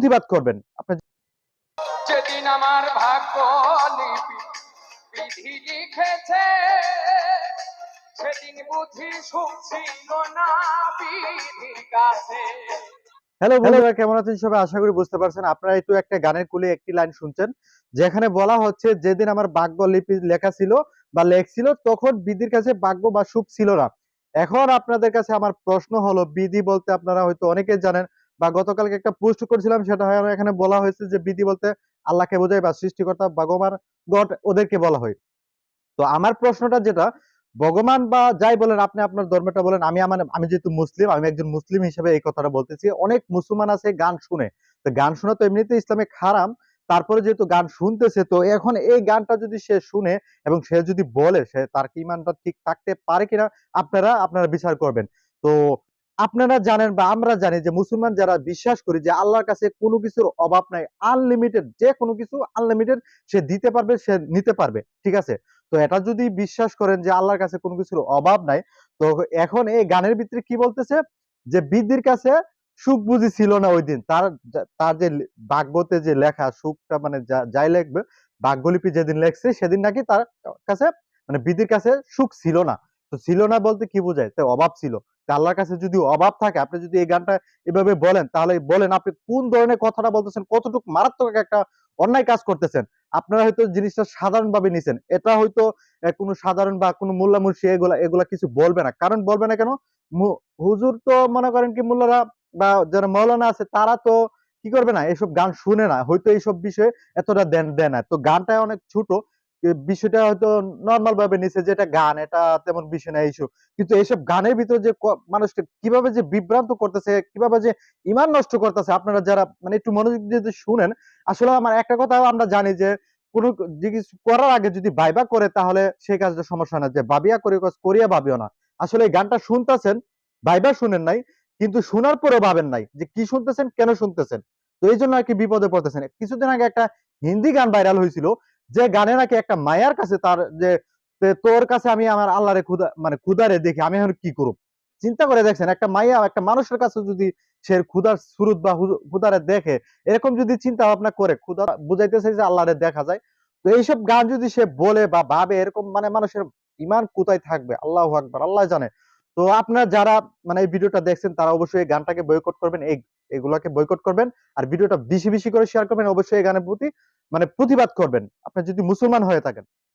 প্রতিবাদ করবেন। আপনার যেদিন আমার ভাগ্য লিপি বিধি লিখেছে, সেদিন বুঝি সুখ ছিল না বিধির কাছে। হ্যালো বন্ধুরা, কেমন আছেন সবাই? আশা করি বুঝতে পারছেন। আপনারা একটু একটা গানের কুলে একটি লাইন শুনছেন, যেখানে বলা হচ্ছে যেদিন আমার ভাগ্য লিপি লেখা ছিল বা লেখছিল, তখন বিধির কাছে ভাগ্য বা সুখ ছিল না। এখন আপনাদের কাছে আমার প্রশ্ন হলো, বিধি বলতে আপনারা হয়তো অনেকে জানেন, বা গতকালকে একটা পোস্ট করেছিলাম, সেটা হয় এখানে বলা হয়েছে যে বিধি বলতে আল্লাহকে বোঝায় বা সৃষ্টিকর্তা ভগবান গড ওদেরকে বলা হয়। তো আমার প্রশ্নটা যেটা, ভগবান বা যাই বলেন, আপনি আপনার ধর্মটা বলেন, আমি যেহেতু মুসলিম, আমি একজন মুসলিম হিসেবে এই কথাটা বলতেছি। অনেক মুসলমান আছে গান শুনে, তো গান শোনা তো এমনিতে ইসলামে হারাম, তারপরে যেহেতু গান শুনতেছে, তো এখন এই গানটা যদি সে শুনে এবং সে যদি বলে, সে তার কি ইমানটা ঠিক থাকতে পারে কিনা, আপনারা বিচার করবেন। তো আপনারা জানেন বা আমরা জানি যে মুসলমান যারা বিশ্বাস করি যে আল্লাহর কাছে কোনো কিছুর অভাব নাই, আনলিমিটেড, যে কোনো কিছু আনলিমিটেড সে দিতে পারবে, সে নিতে পারবে, ঠিক আছে? তো এটা যদি বিশ্বাস করেন যে আল্লাহর কাছে কোনো কিছুর অভাব নাই, তো এখন এই গানের ভিতরে কি বলতেছে, যে বৃদ্ধির কাছে সুখ বুঝি ছিল না ওই দিন। তার যে ভাগ্যতে যে লেখা সুখটা, মানে যাই লিখবে, ভাগ্যলিপি যেদিন লেখছে সেদিন নাকি তার কাছে, মানে বৃদ্ধির কাছে সুখ ছিল না। তো ছিল না বলতে কি বোঝায়? তো অভাব ছিল। তো আল্লাহর কাছে যদি অভাব থাকে, আপনি যদি এই গানটা এভাবে বলেন, তাহলে বলেন আপনি কোন ধরনের কথাটা বলতেছেন, কতটুকু মারাত্মক একটা অন্যায় কাজ করতেছেন। আপনারা হয়তো জিনিসটা সাধারণ ভাবে নিছেন, এটা হয়তো কোনো সাধারণ বা কোনো মোল্লা মুর্শি এগুলা এগুলা কিছু বলবে না। কারণ বলবে না কেন? হুজুর তো মনে করেন কি, মোল্লারা বা যারা মৌলানা আছে, তারা তো কি করবে না, এসব গান শুনে না, হয়তো এইসব বিষয়ে এতটা দেয় না। তো গানটা অনেক ছোট, বিষয়টা হয়তো নর্মাল ভাবে নিছে, যে এটা গান, এটা তেমন বিষয় না ইস্যু। কিন্তু এইসব গানের ভিতরে যে মানুষকে কিভাবে যে বিভ্রান্ত করতেছে, কিভাবে যে ইমান নষ্ট করতেছে, আপনারা যারা মানে একটু মনোযোগ দিয়ে যদি শুনেন, আসলে আমার একটা কথা আমরা জানি যে কোনো জিনিস করার আগে যদি ভাইবা করে, তাহলে সেই কাজটা সমস্যা না, যে ভাবিয়া করি কাজ করিয়া ভাবিও না। আসলে এই গানটা শুনতেছেন, ভাইবা শুনেন নাই, কিন্তু শোনার পরেও ভাবেন নাই যে কি শুনতেছেন, কেন শুনতেছেন। তো এই জন্য আর কি বিপদে পড়তেছেন। কিছুদিন আগে একটা হিন্দি গান ভাইরাল হয়েছিল, যে গানে নাকি একটা মায়ার কাছে তার যে তোর কাছে আমি আমার আল্লাহরে খুদা, মানে খুদারে দেখি, আমি এখন কি করব। চিন্তা করে দেখছেন, একটা মাইয়া একটা মানুষের কাছে যদি সে ক্ষুধার সুরত বা ক্ষুধারে দেখে, এরকম যদি চিন্তা ভাবনা করে, ক্ষুধা বুঝাইতেছে যে আল্লাহরে দেখা যায়, তো এইসব গান যদি সে বলে বা ভাবে, এরকম মানে মানুষের ইমান কোথায় থাকবে? আল্লাহু আকবার, আল্লাহ জানে। তো আপনারা যারা মানে এই ভিডিওটা দেখছেন, তারা অবশ্যই এই গানটাকে বয়কট করবেন, এগুলাকে বয়কট করবেন। আর ভিডিওটা বেশি বেশি করে শেয়ার করবেন, অবশ্যই এই গানের প্রতি মানে প্রতিবাদ করবেন, আপনি যদি মুসলমান হয়ে থাকেন।